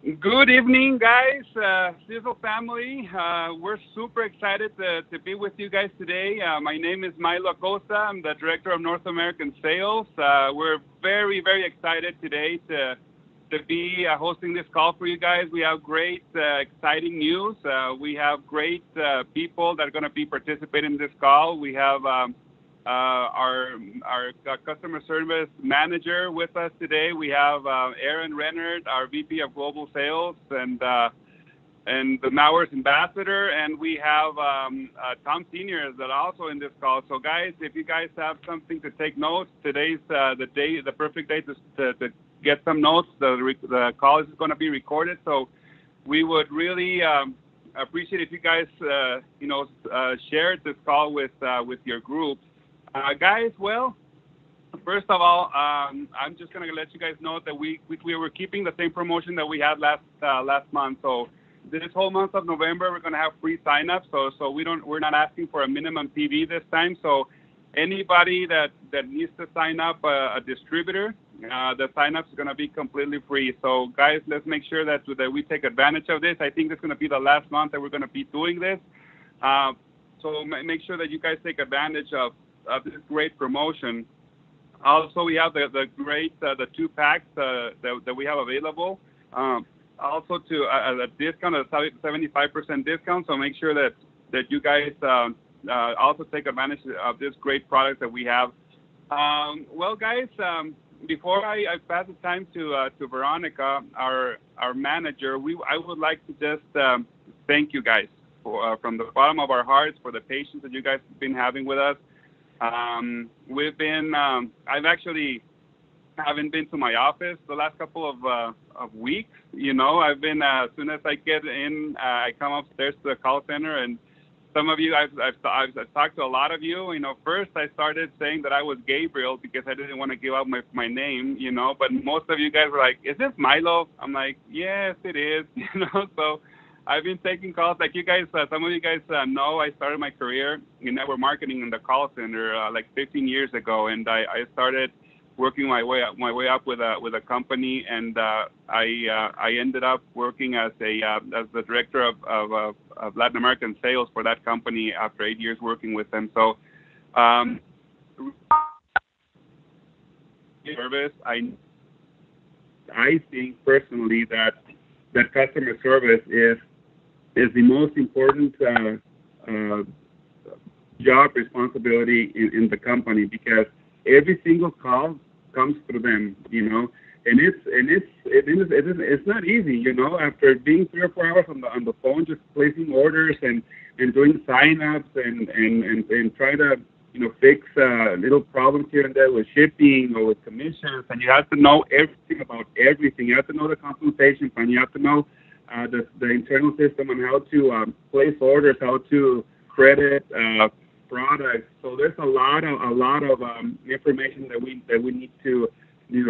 Good evening, guys. Sisel family. We're super excited to be with you guys today. My name is Milo Acosta. I'm the Director of North American Sales. We're very, very excited today to be hosting this call for you guys. We have great, exciting news. We have great people that are going to be participating in this call. We have our customer service manager with us today. We have Aaron Rennert, our VP of Global Sales, and the Mowers ambassador, and we have Tom Senior that are also in this call. So, guys, if you guys have something to take notes, today's the perfect day to get some notes. The call is going to be recorded, so we would really appreciate if you guys share this call with your groups. Guys, well, first of all, I'm just going to let you guys know that we were keeping the same promotion that we had last month. So this whole month of November, we're going to have free sign-ups. So we're not asking for a minimum PV this time. So anybody that needs to sign up a distributor, the sign-up is going to be completely free. So guys, let's make sure that we take advantage of this. I think it's going to be the last month that we're going to be doing this. So make sure that you guys take advantage of this great promotion. Also, we have the great the 2-packs that we have available. Also to a discount of 75% discount. So make sure that you guys also take advantage of this great product that we have. Well, guys, before I pass the time to Veronica, our manager, I would like to just thank you guys from the bottom of our hearts for the patience that you guys have been having with us. We've been, I've actually haven't been to my office the last couple of weeks. I've been, as soon as I get in, I come upstairs to the call center, and some of you, I've talked to a lot of you. First I started saying that I was Gabriel because I didn't want to give out my name, but most of you guys were like, is this Milo? I'm like, yes, it is, so I've been taking calls. Like you guys, some of you guys know I started my career in network marketing in the call center like 15 years ago, and I started working my way up with a company, and I ended up working as the director of Latin American sales for that company after 8 years working with them. So, service. I think personally that customer service is the most important job responsibility in the company, because every single call comes through them, and it's not easy, after being 3 or 4 hours on the phone, just placing orders and doing sign-ups and try to fix little problems here and there with shipping or with commissions, and you have to know everything about everything. You have to know the compensation plan. You have to know the internal system on how to place orders, how to credit products. So there's a lot of information that we need to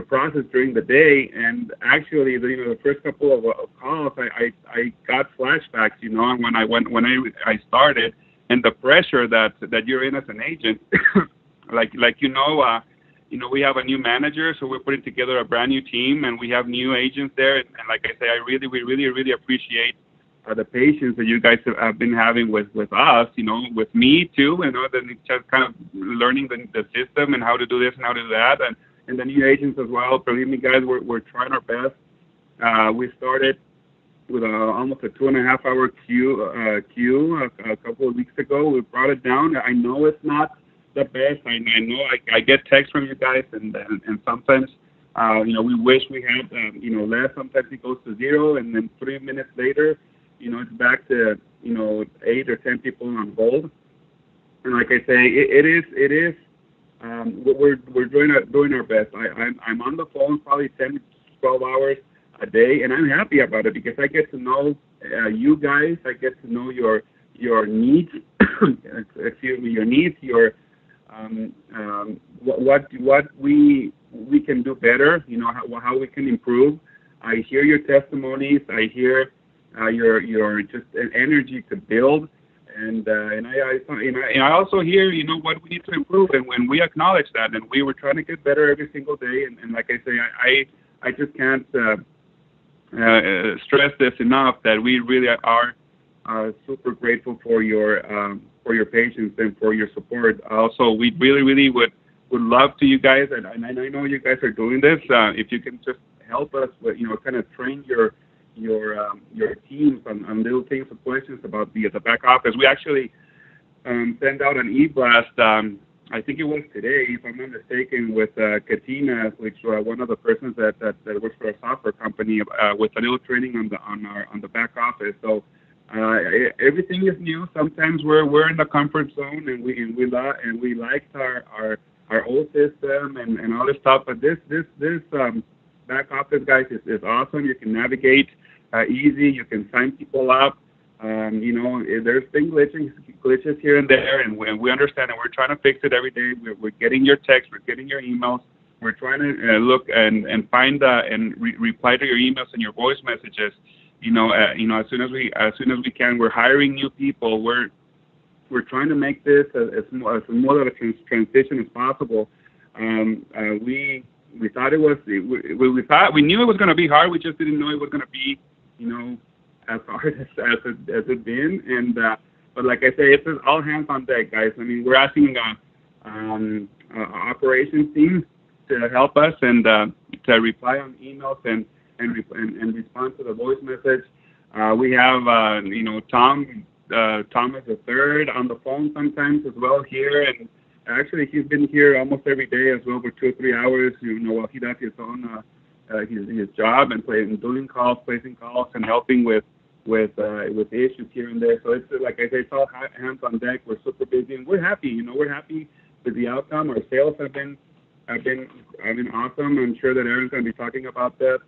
process during the day. And actually, the first couple of calls, I got flashbacks, when I started, and the pressure that you're in as an agent, we have a new manager, so we're putting together a brand new team, and we have new agents there. And like I say, we really appreciate the patience that you guys have been having with us, with me too, then just kind of learning the system and how to do this and how to do that, and the new agents as well. Believe me, guys, we're trying our best. We started with almost a 2.5-hour queue a couple of weeks ago. We brought it down. I know it's not the best. I know I get texts from you guys, and sometimes we wish we had less. Sometimes it goes to 0, and then 3 minutes later, it's back to 8 or 10 people on hold. And like I say, it is we're doing our best. I'm on the phone probably 10 to 12 hours a day, and I'm happy about it because I get to know you guys. I get to know your needs. Excuse me, your needs. Your what we can do better. How we can improve. I hear your testimonies. I hear your just energy to build, and I also hear what we need to improve, and when we acknowledge that, and we were trying to get better every single day, and like I say, I just can't stress this enough that we really are super grateful for your patience and for your support. Also, we really would love to you guys, and I know you guys are doing this. If you can just help us with, kind of train your teams on little things or questions about the back office. We actually send out an e-blast. I think it was today, if I'm not mistaken, with Katina, which one of the persons that works for a software company, with a little training on the back office. So everything is new. Sometimes we're in the comfort zone, and we liked our old system and all this stuff. But this back office, guys, is awesome. You can navigate easy. You can sign people up. There's been glitches here and there, and we understand, and we're trying to fix it every day. We're getting your texts, we're getting your emails. We're trying to look and find and reply to your emails and your voice messages. As soon as we can. We're hiring new people. We're trying to make this as smooth of a transition as possible. We thought it was. We knew it was going to be hard. We just didn't know it was going to be, as hard as it's been. And but like I say, it's all hands on deck, guys. I mean, we're asking operations team to help us and to reply on emails and respond to the voice message. We have Thomas the third on the phone sometimes as well here, and actually he's been here almost every day as well for 2 or 3 hours. While he does his own his job and doing calls, placing calls, and helping with issues here and there. So it's like I say, it's all hands on deck. We're super busy, and we're happy. We're happy with the outcome. Our sales have been awesome. I'm sure that Aaron's going to be talking about that.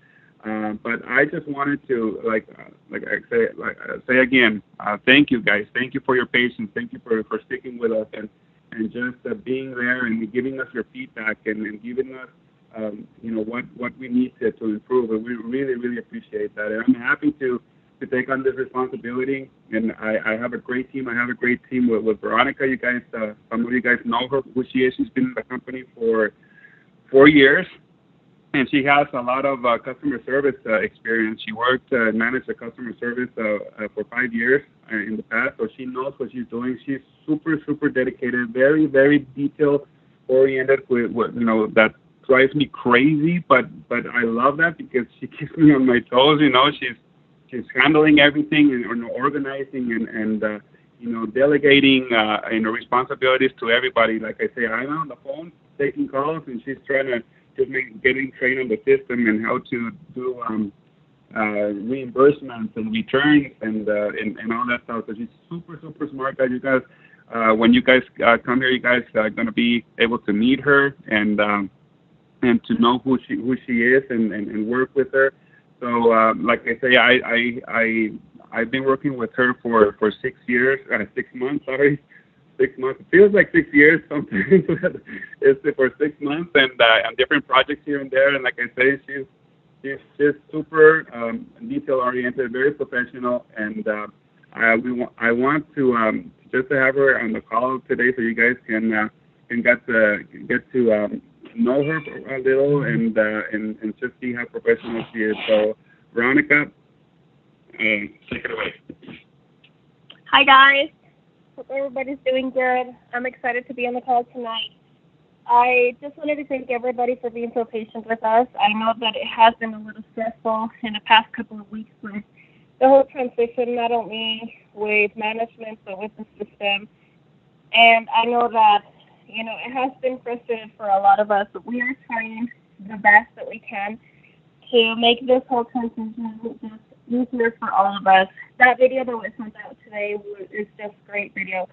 But I just wanted to say again, thank you guys. Thank you for your patience. Thank you for sticking with us and just being there and giving us your feedback and giving us what we need to improve. And we really appreciate that. And I'm happy to take on this responsibility. And I have a great team. I have a great team with Veronica. You guys, some of you guys know her, who she is. She's been in the company for 4 years. And she has a lot of customer service experience. She worked and managed the customer service for 5 years in the past, so she knows what she's doing. She's super dedicated, very detail oriented. That drives me crazy, but I love that because she keeps me on my toes. She's handling everything and organizing and delegating responsibilities to everybody. Like I say, I'm on the phone taking calls, and she's trying to getting trained on the system and how to do reimbursements and returns and all that stuff. So she's super smart, guys. You guys, when you guys come here, you guys are going to be able to meet her and to know who she is and work with her. So like I say, I've been working with her for 6 years, 6 months. Sorry. 6 months. It feels like 6 years sometimes. It's for 6 months and different projects here and there. And like I say, she's super detail oriented, very professional. And I want to just to have her on the call today, so you guys can get to know her a little and just see how professional she is. So Veronica, take it away. Hi guys. Hope everybody's doing good. I'm excited to be on the call tonight. I just wanted to thank everybody for being so patient with us. I know that it has been a little stressful in the past couple of weeks with the whole transition, not only with management, but with the system. And I know that, it has been frustrating for a lot of us, but we are trying the best that we can to make this whole transition just easier for all of us. That video that was sent out today is just a great video.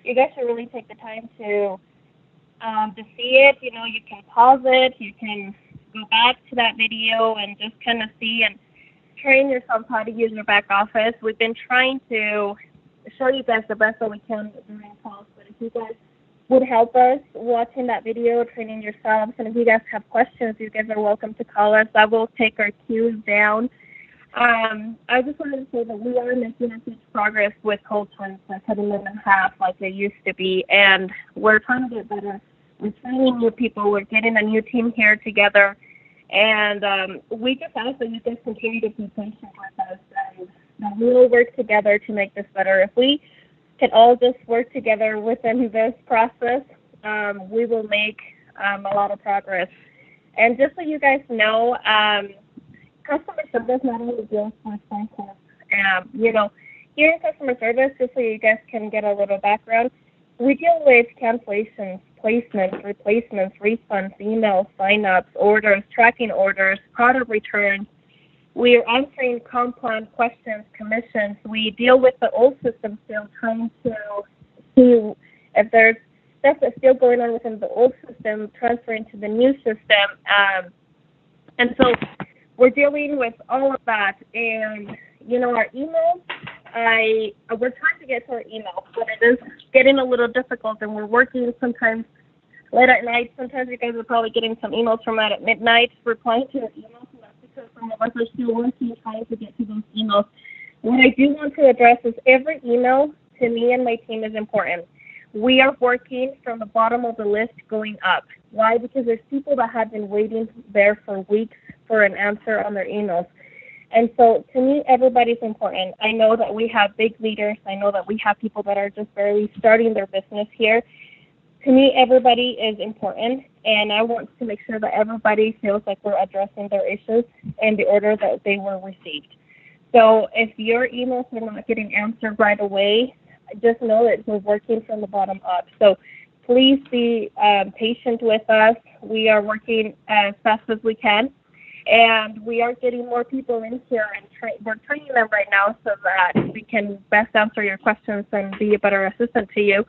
You guys should really take the time to see it. You can pause it. You can go back to that video and just kind of see and train yourself how to use your back office. We've been trying to show you guys the best that we can during calls, but if you guys would help us watching that video, training yourselves, and if you guys have questions, you guys are welcome to call us. I will take our cues down. I just wanted to say that we are making a huge progress with Cold Twins, cutting them in half like they used to be, and we're trying to get better. We're training new people. We're getting a new team here together, And we just ask that you guys continue to be patient with us, and that we will work together to make this better. If we can all just work together within this process, we will make a lot of progress. And just so you guys know, customer service not only deals with phone calls. Here in customer service, just so you guys can get a little background, we deal with cancellations, placements, replacements, refunds, emails, sign-ups, orders, tracking orders, product returns. We are answering comp-plan questions, commissions. We deal with the old system still, trying to see if there's stuff that's still going on within the old system, transferring to the new system. And so we're dealing with all of that. And, our emails, we're trying to get to our emails, but it is getting a little difficult, and we're working sometimes late at night. Sometimes you guys are probably getting some emails from that at midnight, replying to your emails, and that's because some of us are still working, trying to get to those emails. What I do want to address is every email to me and my team is important. We are working from the bottom of the list going up. Why? Because there's people that have been waiting there for weeks for an answer on their emails. And so, to me, everybody's important. I know that we have big leaders. I know that we have people that are just barely starting their business here. To me, everybody is important, and I want to make sure that everybody feels like we're addressing their issues in the order that they were received. So if your emails are not getting answered right away, just know that we're working from the bottom up. So please be patient with us. We are working as fast as we can. And we are getting more people in here, and we're training them right now so that we can best answer your questions and be a better assistant to you.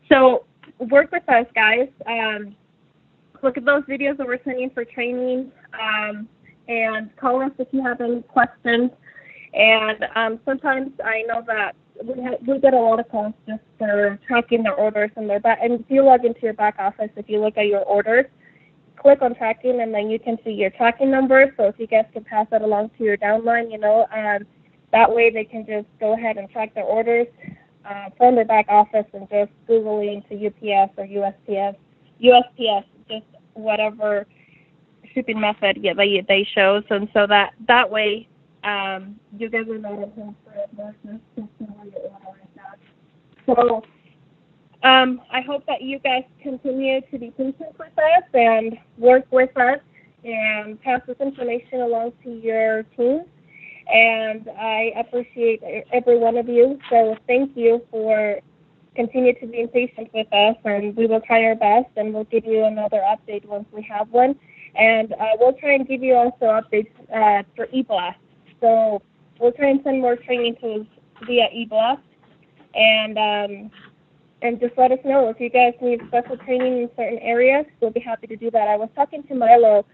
So work with us, guys. Look at those videos that we're sending for training, and call us if you have any questions. And sometimes I know that we get a lot of calls just for tracking their orders and and if you log into your back office, if you look at your orders, click on tracking, and then you can see your tracking number. So if you guys can pass that along to your downline, that way they can just go ahead and track their orders from their back office and just Googling to UPS or USPS, just whatever shipping method they show. And so that way you guys are notified for business to see where your order is at. So I hope that you guys continue to be patient with us and work with us and pass this information along to your team. And I appreciate every one of you. So thank you for continuing to be patient with us, and we will try our best, and we'll give you another update once we have one. And we'll try and give you also updates for eBlast. So we'll try and send more training tools via eBlast. And just let us know if you guys need special training in certain areas. We'll be happy to do that. I was talking to Milo,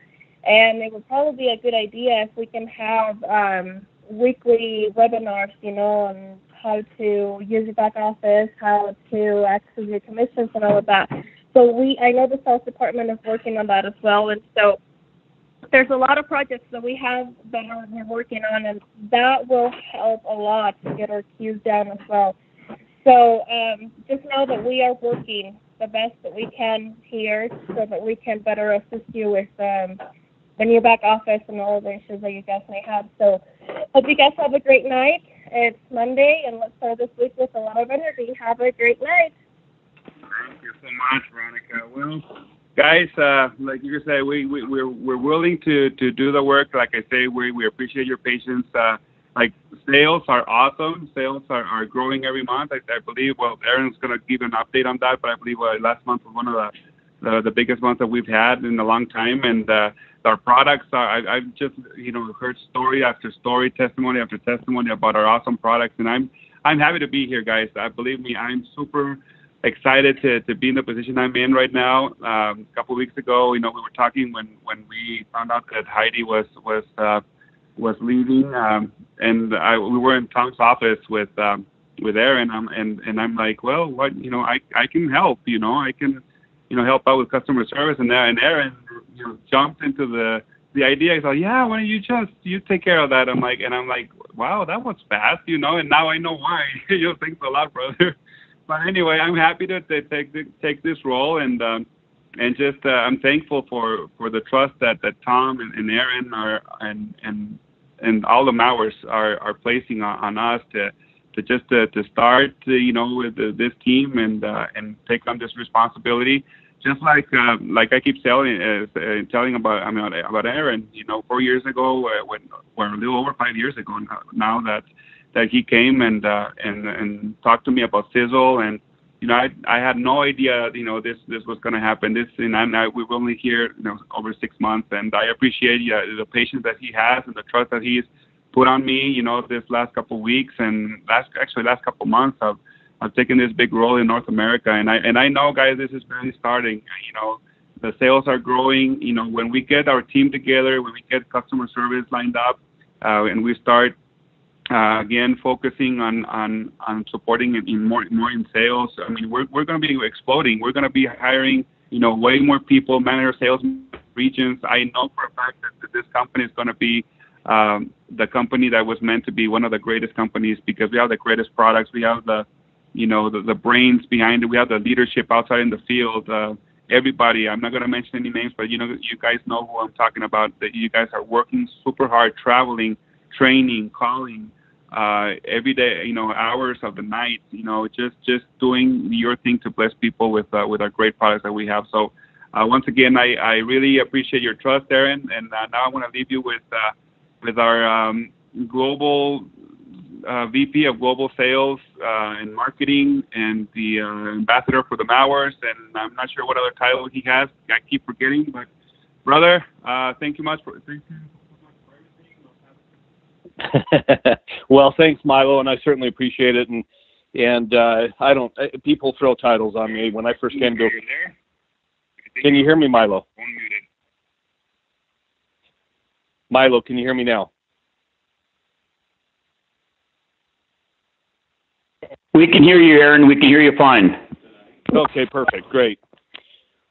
and it would probably be a good idea if we can have weekly webinars, on how to use your back office, how to access your commissions, and all of that. So I know the sales department is working on that as well. And so there's a lot of projects that we have that we're working on, and that will help a lot to get our queues down as well. So just know that we are working the best that we can here so that we can better assist you with the new back office and all of the issues that you guys may have. So hope you guys have a great night. It's Monday, and let's start this week with a lot of energy. Have a great night. Thank you so much, Veronica. Well, guys, like you said, we're willing to do the work. Like I say, we appreciate your patience. Like sales are awesome. Sales are growing every month. I believe. Well, Aaron's gonna give an update on that, but I believe last month was one of the biggest months that we've had in a long time. And our products are. I've just heard story after story, testimony after testimony about our awesome products, and I'm happy to be here, guys. Believe me, I'm super excited to be in the position I'm in right now. A couple of weeks ago, we were talking when we found out that Heidi was leaving, and we were in Tom's office with Aaron, and I'm like, well, what, I can help, I can, help out with customer service, and Aaron, jumped into the idea. He's like, yeah, why don't you take care of that? I'm like, wow, that was fast, and now I know why. Thanks a lot, brother. But anyway, I'm happy to take this role, and and just I'm thankful for the trust that Tom and Aaron and all the Mowers are placing on us to start with this team and take on this responsibility. Just like I keep telling about Aaron, 4 years ago, when a little over 5 years ago now that he came and talked to me about Sisel, and I had no idea this was going to happen. We've only here over 6 months, and I appreciate the patience that he has and the trust that he's put on me. This last couple of weeks and last couple of months, I've taken this big role in North America, and I know, guys, this is barely starting. The sales are growing. When we get our team together, when we get customer service lined up, and we start again focusing on supporting it more in sales. I mean, we're going to be exploding. We're going to be hiring way more people, manager, sales regions. I know for a fact that this company is going to be the company that was meant to be one of the greatest companies, because we have the greatest products. We have the brains behind it. We have the leadership outside in the field. Everybody, I'm not going to mention any names, but you guys know who I'm talking about, that you guys are working super hard, traveling, training, calling, every day, hours of the night, just doing your thing to bless people with our great products that we have. So once again, I really appreciate your trust, Aaron, and now I want to leave you with our global VP of Global Sales and Marketing, and the ambassador for the Mowers, and I'm not sure what other title he has. I keep forgetting, but brother, thank you much for everything. Well, thanks, Milo, and I certainly appreciate it. And I don't. People throw titles on me when I first came to. Can you hear me, Milo? Milo, can you hear me now? We can hear you, Aaron. We can hear you fine. Okay, perfect, great.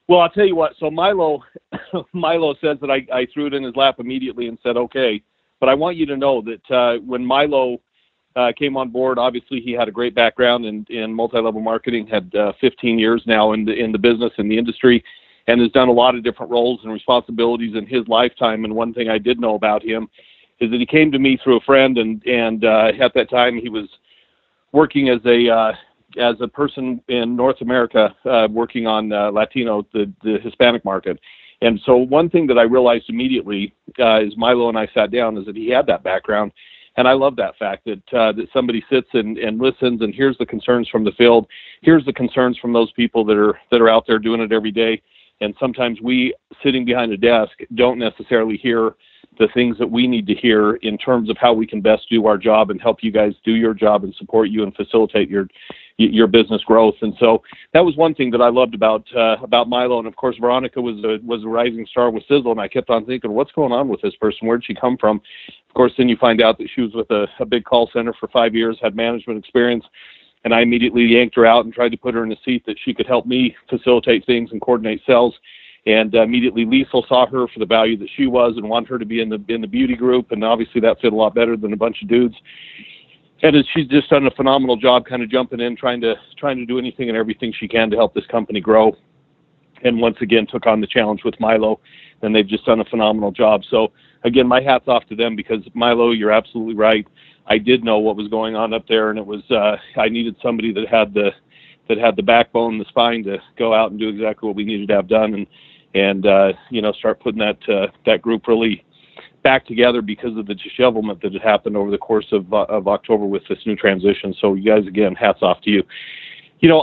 Well, I'll tell you what. So Milo says that I threw it in his lap immediately and said, okay. But I want you to know that when Milo came on board, obviously he had a great background in multi-level marketing, had 15 years now in the business, in the industry, and has done a lot of different roles and responsibilities in his lifetime. And one thing I did know about him is that he came to me through a friend, and at that time he was working as a person in North America, working on Latino, the Hispanic market. And so one thing that I realized immediately is Milo and I sat down is that he had that background. And I love that fact that somebody sits and listens and hears the concerns from the field, hears the concerns from those people that are out there doing it every day. And sometimes we, sitting behind a desk, don't necessarily hear the things that we need to hear in terms of how we can best do our job and help you guys do your job and support you and facilitate your business growth. And so that was one thing that I loved about Milo. And of course, Veronica was a rising star with Sisel, and I kept on thinking, what's going on with this person? Where'd she come from? Of course, then you find out that she was with a big call center for 5 years, had management experience, and I immediately yanked her out and tried to put her in a seat that she could help me facilitate things and coordinate sales. And immediately Liesel saw her for the value that she was and wanted her to be in the beauty group, and obviously that fit a lot better than a bunch of dudes. And she's just done a phenomenal job kind of jumping in, trying to do anything and everything she can to help this company grow. And once again took on the challenge with Milo, and they've just done a phenomenal job. So again, my hat's off to them, because Milo, you're absolutely right. I did know what was going on up there, and it was I needed somebody that had the backbone, the spine to go out and do exactly what we needed to have done, and start putting that group really back together because of the dishevelment that had happened over the course of October with this new transition. So you guys, again, hats off to you.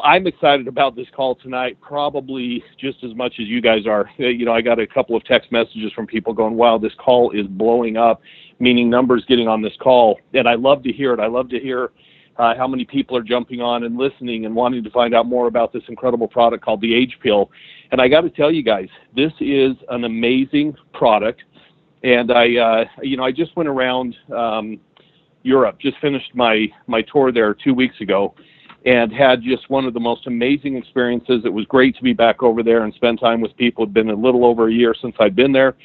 I'm excited about this call tonight, probably just as much as you guys are. I got a couple of text messages from people going, wow, this call is blowing up, meaning numbers getting on this call. And I love to hear it. I love to hear how many people are jumping on and listening and wanting to find out more about this incredible product called the Age Pill. And I got to tell you guys, this is an amazing product. And I just went around Europe, just finished my tour there 2 weeks ago, and had just one of the most amazing experiences. It was great to be back over there and spend time with people. It's been a little over a year since I'd been there.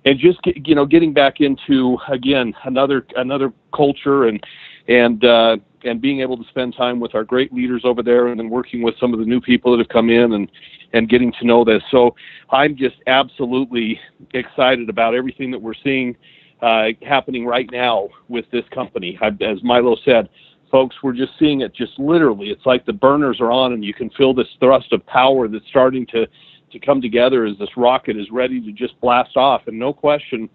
And just, getting back into, again, another culture and being able to spend time with our great leaders over there, and then working with some of the new people that have come in and getting to know this. So I'm just absolutely excited about everything that we're seeing happening right now with this company. As Milo said, folks, we're just seeing it just literally. It's like the burners are on, and you can feel this thrust of power that's starting to come together as this rocket is ready to just blast off. And no question,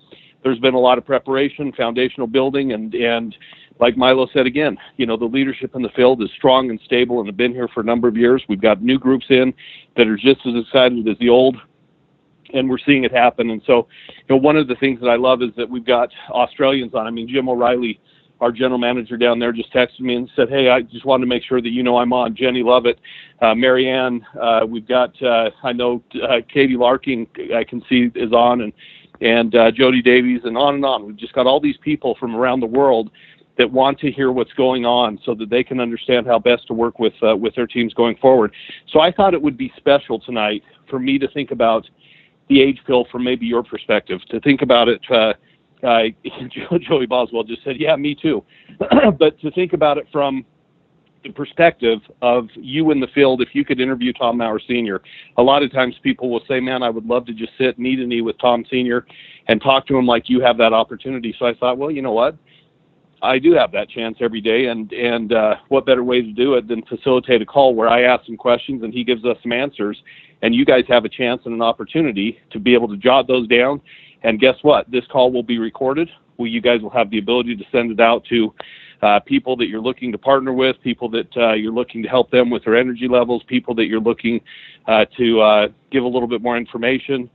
there's been a lot of preparation, foundational building, and like Milo said again, the leadership in the field is strong and stable and have been here for a number of years. We've got new groups in that are just as excited as the old, and we're seeing it happen. And so, one of the things that I love is that we've got Australians on. I mean, Jim O'Reilly, our general manager down there, just texted me and said, "Hey, I just wanted to make sure that I'm on." Jenny Lovett, Marianne, we've got, I know Katie Larking, I can see is on, and Jody Davies, and on and on. We've just got all these people from around the world that want to hear what's going on so that they can understand how best to work with their teams going forward. So I thought it would be special tonight for me to think about the age pill from maybe your perspective, to think about it. Joey Boswell just said, yeah, me too. But to think about it from the perspective of you in the field, if you could interview Tom Maurer Sr. A lot of times people will say, man, I would love to just sit knee to knee with Tom Sr. and talk to him like you have that opportunity. So I thought, well, you know what? I do have that chance every day, and what better way to do it than facilitate a call where I ask some questions and he gives us some answers, and you guys have a chance and an opportunity to be able to jot those down. And guess what? This call will be recorded. You guys will have the ability to send it out to people that you're looking to partner with, people that you're looking to help them with their energy levels, people that you're looking to give a little bit more information,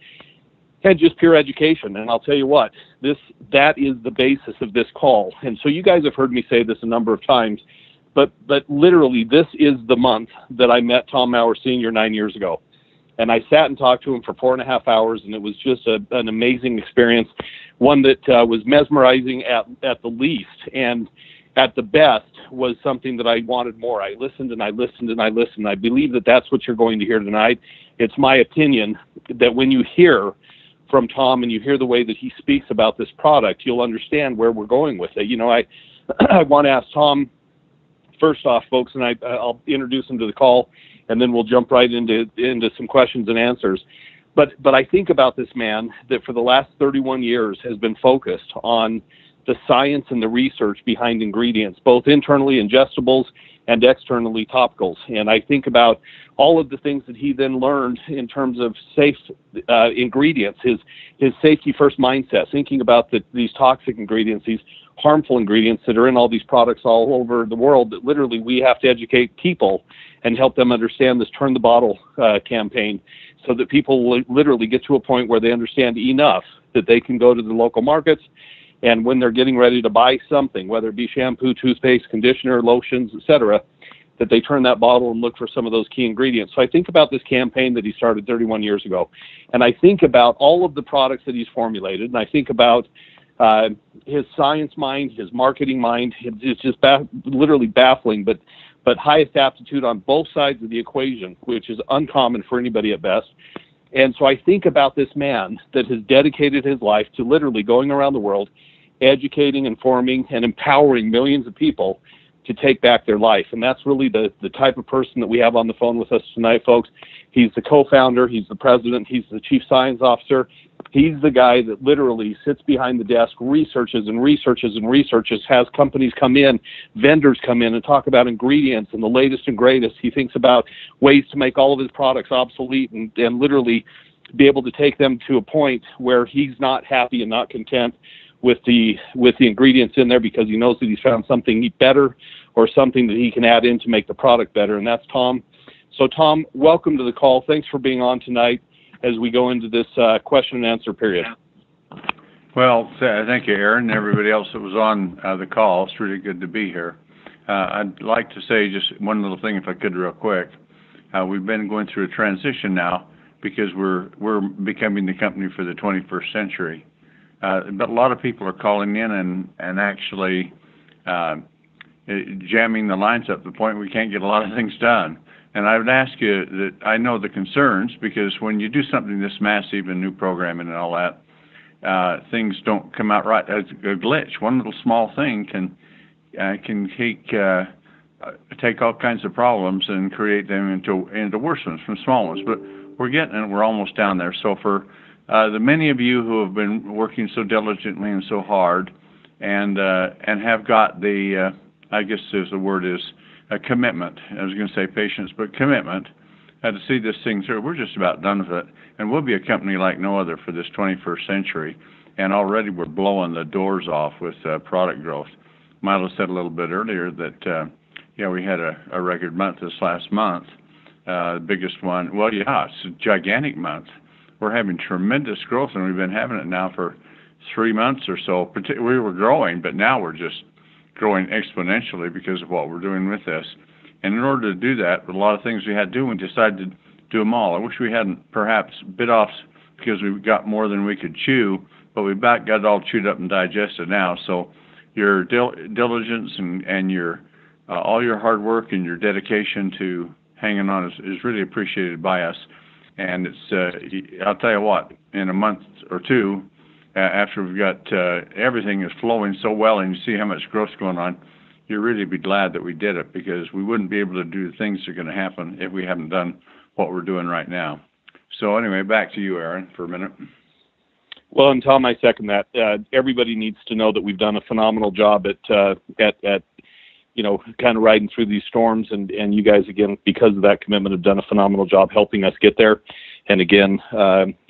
and just pure education. And I'll tell you what, that is the basis of this call. And so you guys have heard me say this a number of times, but literally this is the month that I met Tom Maurer Sr. 9 years ago. And I sat and talked to him for 4.5 hours, and it was just an amazing experience, one that was mesmerizing at the least, and at the best was something that I wanted more. I listened and I listened and I listened. I believe that that's what you're going to hear tonight. It's my opinion that when you hear from Tom and you hear the way that he speaks about this product, you'll understand where we're going with it. I want to ask Tom, first off, folks, and I'll introduce him to the call, and then we'll jump right into some questions and answers. But I think about this man that for the last 31 years has been focused on the science and the research behind ingredients, both internally ingestibles and externally topicals. And I think about all of the things that he then learned in terms of safe ingredients, his safety first mindset, thinking about these toxic ingredients, these harmful ingredients that are in all these products all over the world, that literally we have to educate people and help them understand this Turn the Bottle campaign, so that people will literally get to a point where they understand enough that they can go to the local markets, and when they're getting ready to buy something, whether it be shampoo, toothpaste, conditioner, lotions, etc., that they turn that bottle and look for some of those key ingredients. So I think about this campaign that he started 31 years ago, and I think about all of the products that he's formulated, and I think about his science mind, his marketing mind. It's just literally baffling, but highest aptitude on both sides of the equation, which is uncommon for anybody at best. And so I think about this man that has dedicated his life to literally going around the world, educating, informing, and empowering millions of people to take back their life. And that's really the type of person that we have on the phone with us tonight, folks. He's the co-founder, he's the president, he's the chief science officer. He's the guy that literally sits behind the desk, researches and researches and researches, has companies come in, vendors come in and talk about ingredients and the latest and greatest. He thinks about ways to make all of his products obsolete and literally be able to take them to a point where he's not happy and not content with the ingredients in there, because he knows that he's found something better or something that he can add in to make the product better. And that's Tom. So Tom, welcome to the call. Thanks for being on tonight as we go into this question and answer period. Well, thank you, Aaron, and everybody else that was on the call. It's really good to be here. I'd like to say just one little thing, if I could, real quick. We've been going through a transition now because we're becoming the company for the 21st century. But a lot of people are calling in and actually jamming the lines up to the point we can't get a lot of things done. And I would ask you that I know the concerns, because when you do something this massive and new programming and all that, things don't come out right. It's a glitch. One little small thing can take take all kinds of problems and create them into worse ones from small ones. But we're getting it. We're almost down there. So for the many of you who have been working so diligently and so hard, and have got the I guess the word is a commitment. I was going to say patience, but commitment to see this thing through. We're just about done with it, and we'll be a company like no other for this 21st century. And already we're blowing the doors off with product growth. Milo said a little bit earlier that we had a record month this last month, the biggest one. Well, yeah, it's a gigantic month. We're having tremendous growth, and we've been having it now for 3 months or so. We were growing, but now we're just growing exponentially because of what we're doing with this. And in order to do that, with a lot of things we had to do, we decided to do them all. I wish we hadn't perhaps bit off because we got more than we could chew, but we've got it all chewed up and digested now. So your diligence and your all your hard work and your dedication to hanging on is really appreciated by us. And it's I'll tell you what, in a month or two, after we've got everything is flowing so well and you see how much growth's going on, you'll really be glad that we did it, because we wouldn't be able to do the things that are going to happen if we haven't done what we're doing right now. So anyway, back to you, Aaron, for a minute. Well, and Tom, I second that. Everybody needs to know that we've done a phenomenal job at kind of riding through these storms, and you guys, again, because of that commitment, have done a phenomenal job helping us get there. And again,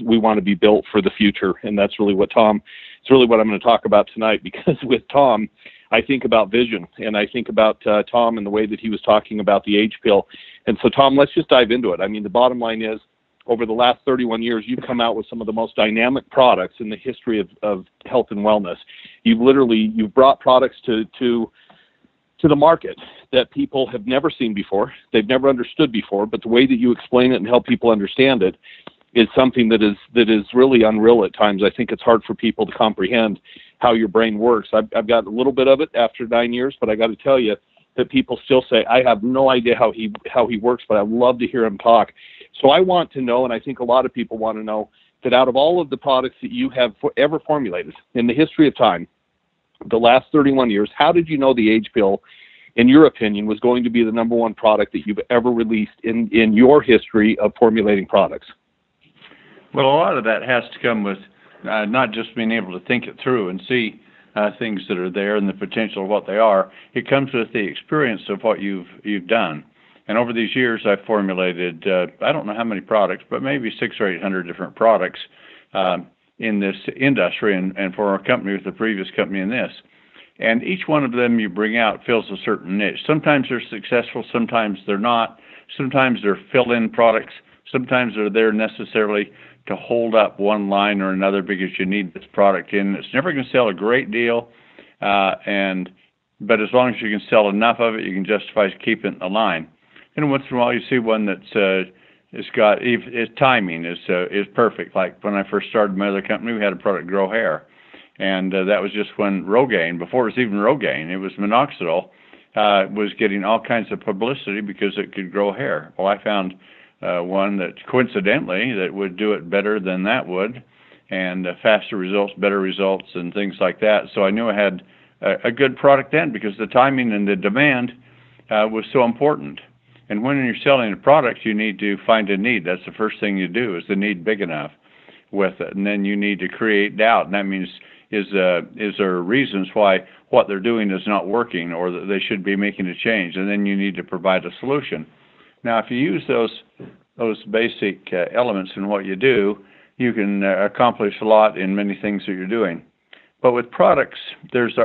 we want to be built for the future, and that's really what it's really what I'm going to talk about tonight, because with Tom, I think about vision, and I think about Tom and the way that he was talking about the age pill. And so, Tom, let's just dive into it. I mean, the bottom line is, over the last 31 years, you've come out with some of the most dynamic products in the history of health and wellness. You've brought products to the market that people have never seen before, they've never understood before, but the way that you explain it and help people understand it is something that is really unreal at times. I think it's hard for people to comprehend how your brain works. I've got a little bit of it after 9 years, but I got to tell you that people still say, I have no idea how he works, but I love to hear him talk. So I want to know, and I think a lot of people want to know, that out of all of the products that you have ever formulated in the history of time, the last 31 years, how did you know the age pill, in your opinion, was going to be the #1 product that you've ever released in your history of formulating products? Well, a lot of that has to come with not just being able to think it through and see things that are there and the potential of what they are. It comes with the experience of what you've done. And over these years, I've formulated, I don't know how many products, but maybe 600 or 800 different products in this industry and for our company with the previous company in this. And each one of them you bring out fills a certain niche. Sometimes they're successful, sometimes they're not. Sometimes they're fill-in products. Sometimes they're there necessarily to hold up one line or another because you need this product in. It's never going to sell a great deal, but as long as you can sell enough of it, you can justify keeping a line. And once in a while, you see one that's its timing is perfect. Like when I first started my other company, we had a product, Grow Hair, and that was just when Rogaine, before it was even Rogaine, it was minoxidil, was getting all kinds of publicity because it could grow hair. Well, I found one that coincidentally that would do it better than that would, and faster results, better results, and things like that. So I knew I had a good product then, because the timing and the demand was so important. And when you're selling a product, you need to find a need. That's the first thing you do, is the need big enough with it. And then you need to create doubt. And that means, is there reasons why what they're doing is not working, or that they should be making a change? And then you need to provide a solution. Now, if you use those basic elements in what you do, you can accomplish a lot in many things that you're doing. But with products, there's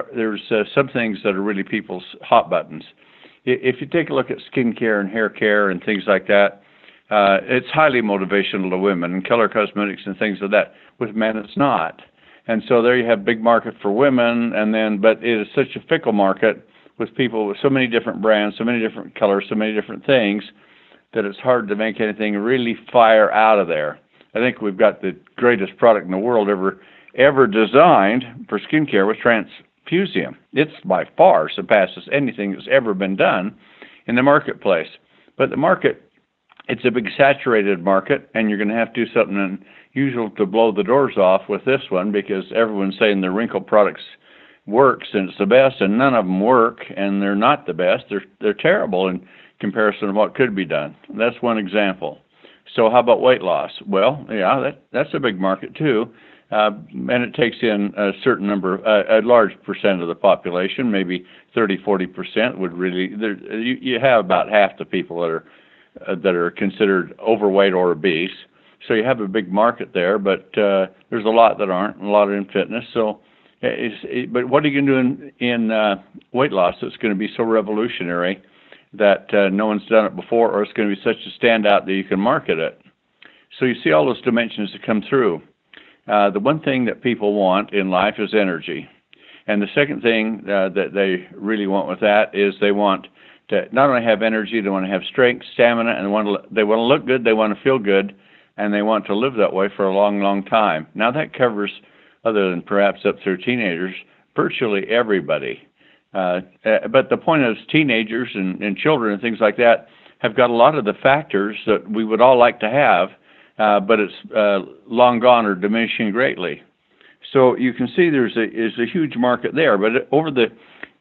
some things that are really people's hot buttons. If you take a look at skincare and hair care and things like that, it's highly motivational to women, and color cosmetics and things like that. With men, it's not. And so there you have big market for women, but it is such a fickle market with people with so many different brands, so many different colors, so many different things, that it's hard to make anything really fire out of there. I think we've got the greatest product in the world ever designed for skincare with Transfusium. It's by far surpasses anything that's ever been done in the marketplace. But the market, it's a big saturated market, and you're going to have to do something unusual to blow the doors off with this one, because everyone's saying the wrinkle products works and it's the best, and none of them work, and they're not the best. They're terrible in comparison to what could be done. That's one example. So how about weight loss? Well, yeah, that's a big market too, and it takes in a certain number, a large percent of the population, maybe 30-40% would really. You have about half the people that are considered overweight or obese. So you have a big market there, but there's a lot that aren't, and a lot in fitness. So, but what are you going to do in weight loss that's going to be so revolutionary that no one's done it before, or it's going to be such a standout that you can market it? So you see all those dimensions that come through. The one thing that people want in life is energy. And the second thing that they really want with that is they want to not only have energy, they want to have strength, stamina, and they want to look good, they want to feel good, and they want to live that way for a long, long time. Now that covers, other than perhaps up through teenagers, virtually everybody. But the point is teenagers and children and things like that have got a lot of the factors that we would all like to have, but it's long gone or diminishing greatly. So you can see there's a huge market there. But over the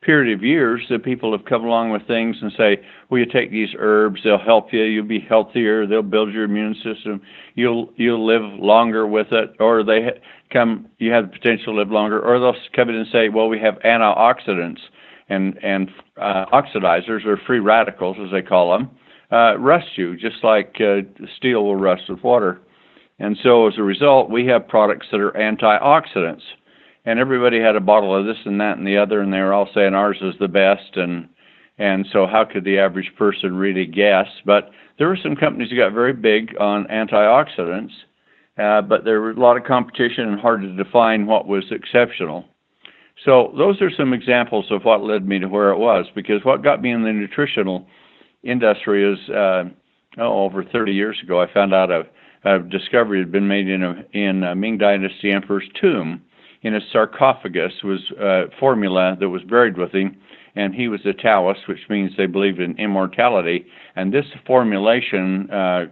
period of years, the people have come along with things and say, well, you take these herbs, they'll help you, you'll be healthier, they'll build your immune system, you'll live longer with it, or you have the potential to live longer, or they'll come in and say, well, we have antioxidants and oxidizers, or free radicals as they call them, rust you, just like steel will rust with water. And so as a result, we have products that are antioxidants. And everybody had a bottle of this and that and the other, and they were all saying ours is the best. And so how could the average person really guess? But there were some companies that got very big on antioxidants, but there was a lot of competition and hard to define what was exceptional. So those are some examples of what led me to where it was, because what got me in the nutritional industry is, over 30 years ago, I found out a discovery had been made in a Ming Dynasty emperor's tomb. In a sarcophagus was formula that was buried with him, and he was a Taoist, which means they believed in immortality. And this formulation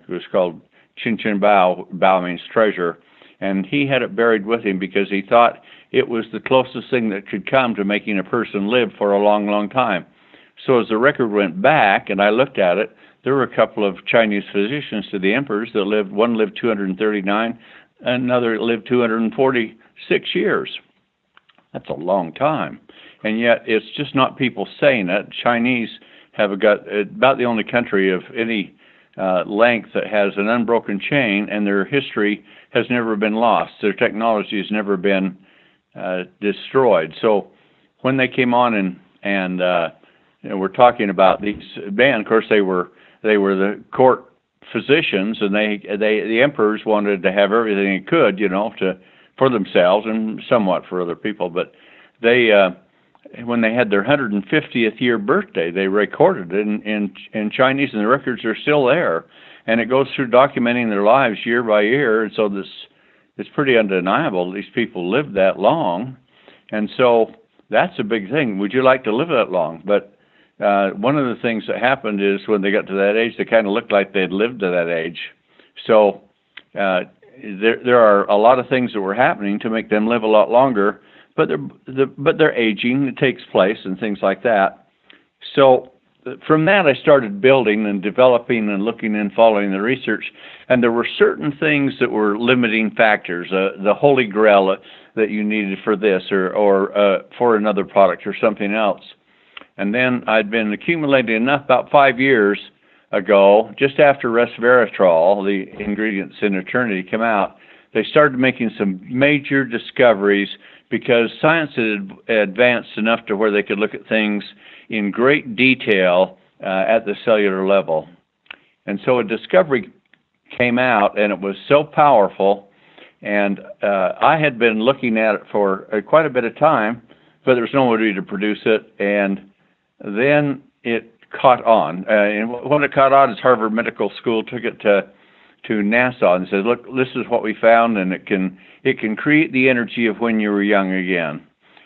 was called Chin Chin Bao. Bao means treasure, and he had it buried with him because he thought it was the closest thing that could come to making a person live for a long, long time. So as the record went back, and I looked at it, there were a couple of Chinese physicians to the emperors that lived. One lived 239, another lived 246 years. That's a long time. And yet it's just not people saying it. Chinese have got about the only country of any length that has an unbroken chain, and their history has never been lost. Their technology has never been destroyed. So when they came on and we're talking about these men, of course they were the court physicians, and the emperors wanted to have everything they could, for themselves and somewhat for other people. But they, when they had their 150th year birthday, they recorded it in Chinese, and the records are still there. And it goes through documenting their lives year by year. And so it's pretty undeniable these people lived that long. And so that's a big thing. Would you like to live that long? But one of the things that happened is when they got to that age, they kind of looked like they'd lived to that age. So there are a lot of things that were happening to make them live a lot longer, but they're aging. It takes place and things like that. So from that, I started building and developing and looking and following the research, and there were certain things that were limiting factors, the holy grail that you needed for this or for another product or something else. And then I'd been accumulating enough about 5 years ago, just after resveratrol, the ingredients in eternity, came out, they started making some major discoveries because science had advanced enough to where they could look at things in great detail at the cellular level. And so a discovery came out, and it was so powerful, and I had been looking at it for quite a bit of time, but there was nobody to produce it, and then it caught on. And when it caught on, is Harvard Medical School took it to NASA and said, look, this is what we found, and it can create the energy of when you were young again.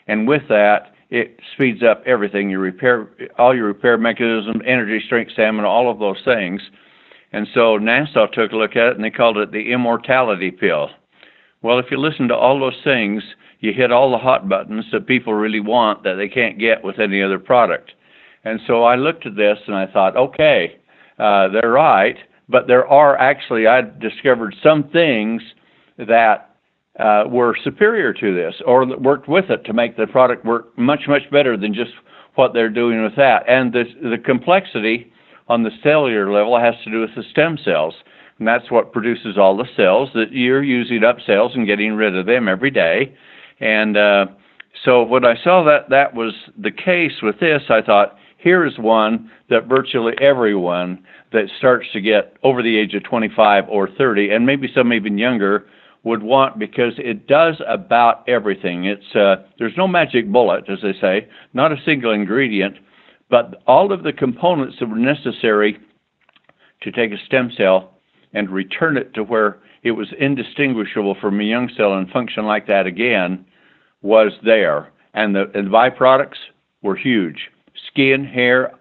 And with that, it speeds up everything, all your repair mechanisms, energy, strength, stamina, all of those things. And so NASA took a look at it, and they called it the immortality pill. Well, if you listen to all those things, you hit all the hot buttons that people really want that they can't get with any other product. And so I looked at this and I thought, okay, they're right, but there are actually, I discovered some things that were superior to this or that worked with it to make the product work much, much better than just what they're doing with that. And the complexity on the cellular level has to do with the stem cells. And that's what produces all the cells that you're using up cells and getting rid of them every day. And so when I saw that was the case with this, I thought, here is one that virtually everyone that starts to get over the age of 25 or 30, and maybe some even younger, would want, because it does about everything. It's there's no magic bullet, as they say, not a single ingredient, but all of the components that were necessary to take a stem cell and return it to where it was indistinguishable from a young cell and function like that again was there. And the byproducts were huge. Skin, hair,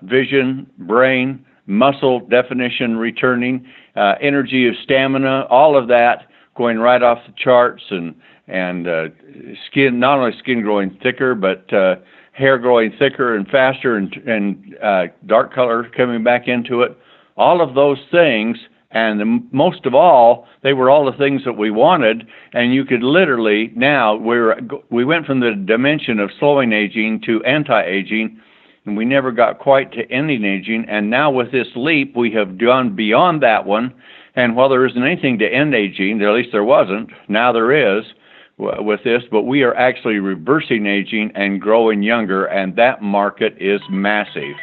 vision, brain, muscle definition returning, energy of stamina, all of that going right off the charts, and skin, not only skin growing thicker, but hair growing thicker and faster, and dark color coming back into it. All of those things, and most of all, they were all the things that we wanted, and you could literally, now, we went from the dimension of slowing aging to anti-aging, and we never got quite to ending aging, and now with this leap, we have gone beyond that one, and while there isn't anything to end aging, at least there wasn't, now there is with this, but we are actually reversing aging and growing younger, and that market is massive.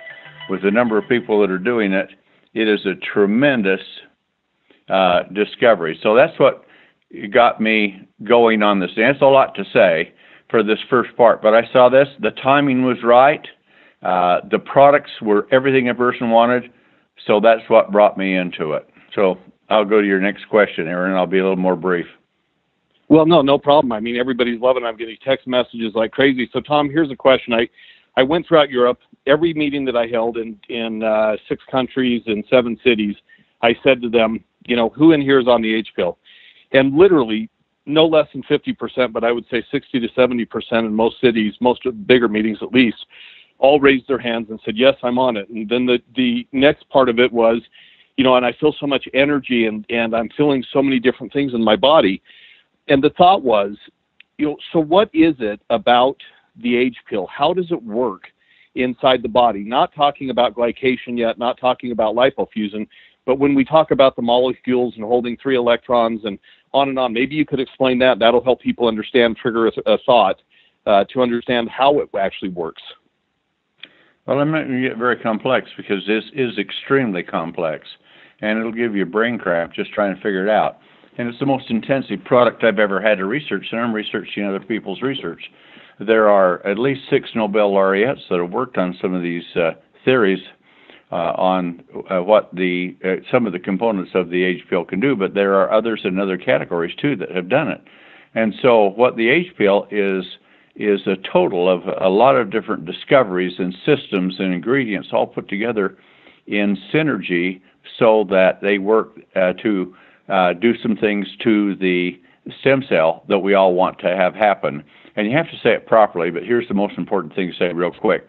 With the number of people that are doing it, it is a tremendous discovery. So that's what got me going on this. And that's a lot to say for this first part, but I saw this, the timing was right, the products were everything a person wanted, so that's what brought me into it. So I'll go to your next question, Aaron. I'll be a little more brief. Well, no problem. I mean, everybody's loving it. I'm getting text messages like crazy. So, Tom, here's a question. I went throughout Europe. Every meeting that I held in 6 countries and 7 cities, I said to them, who in here is on the H pill? And literally, no less than 50%, but I would say 60 to 70% in most cities, most of the bigger meetings at least, all raised their hands and said, yes, I'm on it. And then the next part of it was, and I feel so much energy and I'm feeling so many different things in my body. And the thought was, so what is it about the H pill? How does it work inside the body? Not talking about glycation yet, not talking about lipofusion, but when we talk about the molecules and holding 3 electrons and on, maybe you could explain that. That'll help people understand, trigger a thought to understand how it actually works. Well, I'm not going to get very complex because this is extremely complex, and it'll give you a brain cramp just trying to figure it out. And it's the most intensive product I've ever had to research, and I'm researching other people's research. There are at least 6 Nobel laureates that have worked on some of these theories on what some of the components of the H pill can do, but there are others in other categories too that have done it. And so what the H pill is a total of a lot of different discoveries and systems and ingredients all put together in synergy so that they work to do some things to the stem cell that we all want to have happen. And you have to say it properly, but here's the most important thing to say real quick.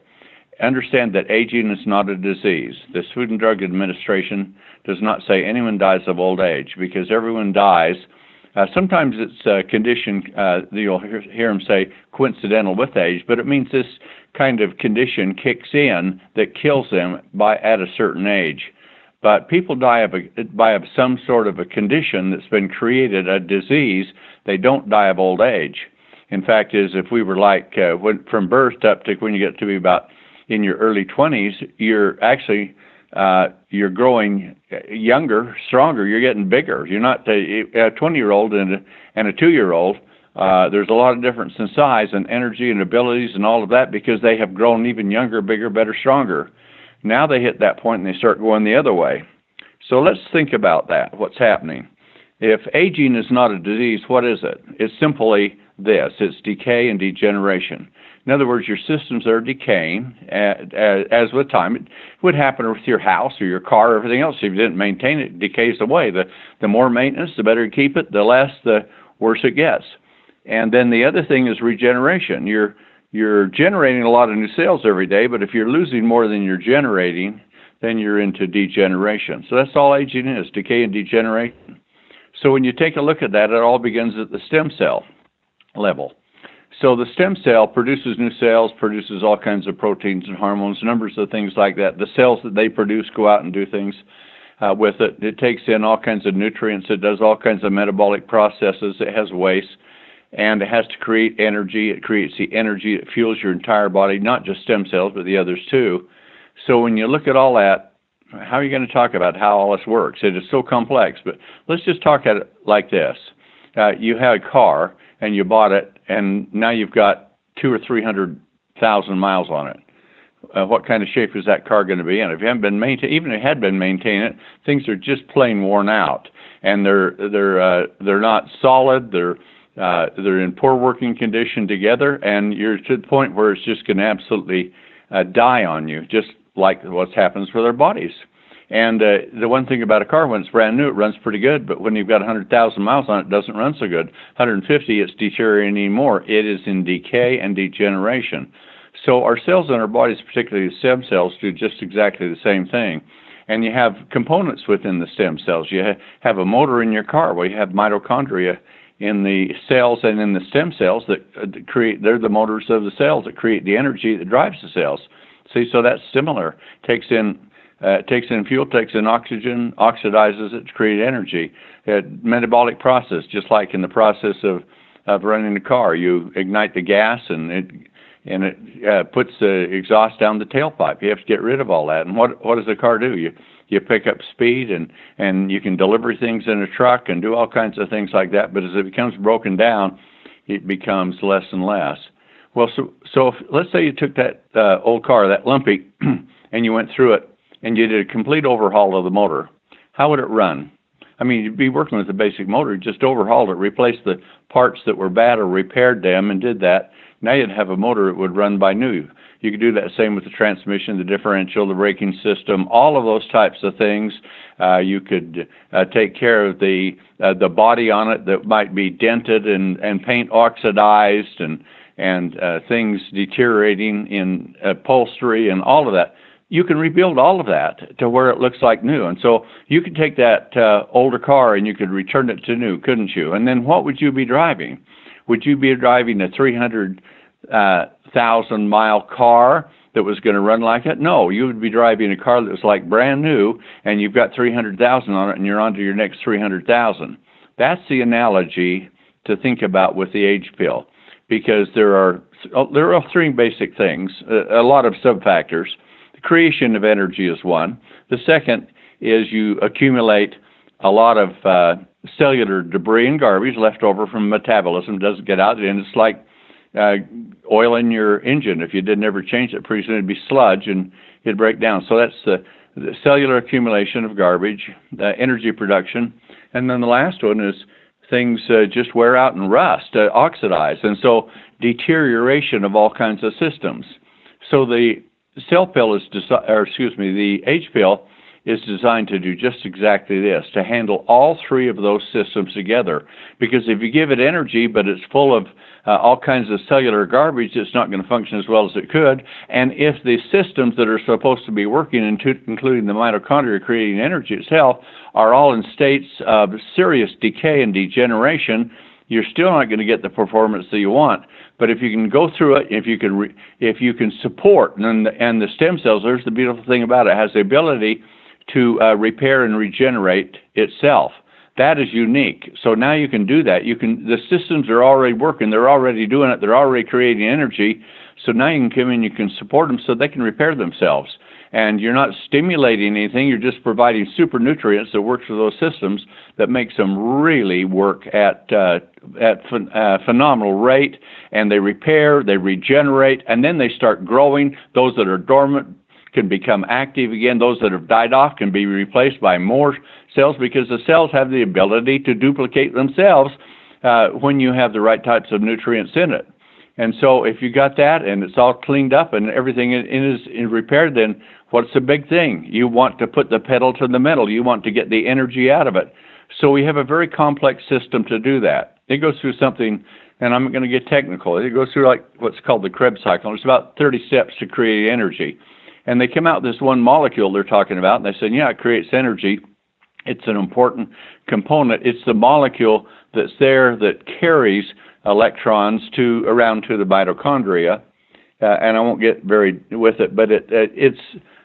Understand that aging is not a disease. The Food and Drug Administration does not say anyone dies of old age, because everyone dies. Sometimes it's a condition, you'll hear them say coincidental with age, but it means this kind of condition kicks in that kills them at a certain age. But people die by some sort of a condition that's been created, a disease. They don't die of old age. In fact, if we were like from birth up to when you get to be about in your early 20s, you're actually you're growing younger, stronger. You're getting bigger. You're not a 20-year-old and a 2-year-old. There's a lot of difference in size and energy and abilities and all of that because they have grown even younger, bigger, better, stronger. Now they hit that point and they start going the other way. So let's think about that, what's happening. If aging is not a disease, what is it? It's simply this. It's decay and degeneration. In other words, your systems are decaying as with time. It would happen with your house or your car or everything else. If you didn't maintain it, it decays away. The more maintenance, the better you keep it, the worse it gets. And then the other thing is regeneration. You're generating a lot of new cells every day, but if you're losing more than you're generating, then you're into degeneration. So that's all aging is, decay and degeneration. So when you take a look at that, it all begins at the stem cell level. So the stem cell produces new cells, produces all kinds of proteins and hormones, numbers of things like that. The cells that they produce go out and do things with it. It takes in all kinds of nutrients. It does all kinds of metabolic processes. It has waste, and it has to create energy. It creates the energy that fuels your entire body, not just stem cells, but the others too. So when you look at all that, how are you going to talk about how all this works? It is so complex, but let's just talk at it like this. You had a car, and you bought it, and now you've got 200,000 or 300,000 miles on it. What kind of shape is that car going to be in? If you haven't been even if it had been maintained, things are just plain worn out, and they're not solid. They're in poor working condition together, and you're to the point where it's just going to absolutely die on you, just like what happens with our bodies. And the one thing about a car, when it's brand new, it runs pretty good, but when you've got 100,000 miles on it, it doesn't run so good. 150, it's deteriorating more. It is in decay and degeneration. So our cells in our bodies, particularly the stem cells, do just exactly the same thing. And you have components within the stem cells. You have a motor in your car. Well, you have mitochondria in the cells and in the stem cells that create, they're the motors of the cells that create the energy that drives the cells. See, so that's similar. Takes in fuel, takes in oxygen, oxidizes it to create energy. Metabolic process, just like in the process of running a car. You ignite the gas and it puts the exhaust down the tailpipe. You have to get rid of all that. And what does the car do? You pick up speed and you can deliver things in a truck and do all kinds of things like that. But as it becomes broken down, it becomes less and less. Well, so if, let's say you took that old car, that lumpy, and you went through it and you did a complete overhaul of the motor. How would it run? I mean, you'd be working with the basic motor, just overhauled it, replaced the parts that were bad or repaired them and did that. Now you'd have a motor that would run by new. You could do that same with the transmission, the differential, the braking system, all of those types of things. You could take care of the body on it that might be dented and paint oxidized and things deteriorating in upholstery and all of that. You can rebuild all of that to where it looks like new. And so you could take that older car and you could return it to new, couldn't you? And then what would you be driving? Would you be driving a 300,000-mile car that was going to run like it? No, you would be driving a car that was like brand new, and you've got 300,000 on it, and you're on to your next 300,000. That's the analogy to think about with the age pill, because there are three basic things, a lot of sub-factors. The creation of energy is one. The second is you accumulate a lot of cellular debris and garbage left over from metabolism. Doesn't get out, and it's like oil in your engine. If you didn't ever change it, pretty soon it'd be sludge and it'd break down. So that's the cellular accumulation of garbage, energy production, and then the last one is things just wear out and rust, oxidize, and so deterioration of all kinds of systems. So the cell pill is the H pill is designed to do just exactly this, to handle all three of those systems together. Because if you give it energy, but it's full of all kinds of cellular garbage, it's not going to function as well as it could. And if the systems that are supposed to be working, including the mitochondria creating energy itself, are all in states of serious decay and degeneration, you're still not going to get the performance that you want. But if you can go through it, if you can support, and the stem cells, there's the beautiful thing about it, has the ability to repair and regenerate itself. That is unique. So now you can do that. The systems are already working. They're already doing it. They're already creating energy. So now you can come in, you can support them so they can repair themselves. And you're not stimulating anything. You're just providing super nutrients that works for those systems that makes them really work at phenomenal rate. And they repair, they regenerate, and then they start growing. Those that are dormant can become active again. Those that have died off can be replaced by more cells, because the cells have the ability to duplicate themselves when you have the right types of nutrients in it. And so if you got that and it's all cleaned up and everything is repaired, then what's the big thing? You want to put the pedal to the metal. You want to get the energy out of it. So we have a very complex system to do that. It goes through something and I'm going to get technical. It goes through like what's called the Krebs cycle. It's about 30 steps to create energy. And they come out with this one molecule they're talking about, and they said, yeah, it creates energy. It's an important component. It's the molecule that's there that carries electrons around to the mitochondria. And I won't get very with it, but it's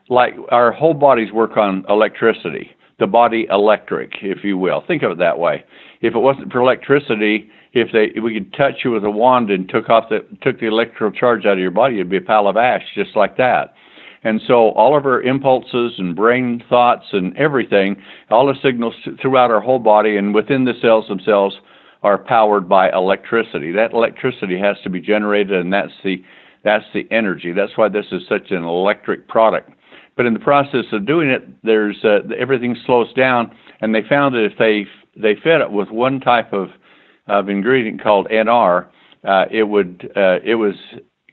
like our whole bodies work on electricity, the body electric, if you will. Think of it that way. If it wasn't for electricity, if we could touch you with a wand and took the electrical charge out of your body, it'd be a pile of ash, just like that. And so all of our impulses and brain thoughts and everything, all the signals throughout our whole body and within the cells themselves are powered by electricity. That electricity has to be generated, and that's the energy. That's why this is such an electric product. But in the process of doing it, there's everything slows down, and they found that if they fed it with one type of ingredient called NR, it would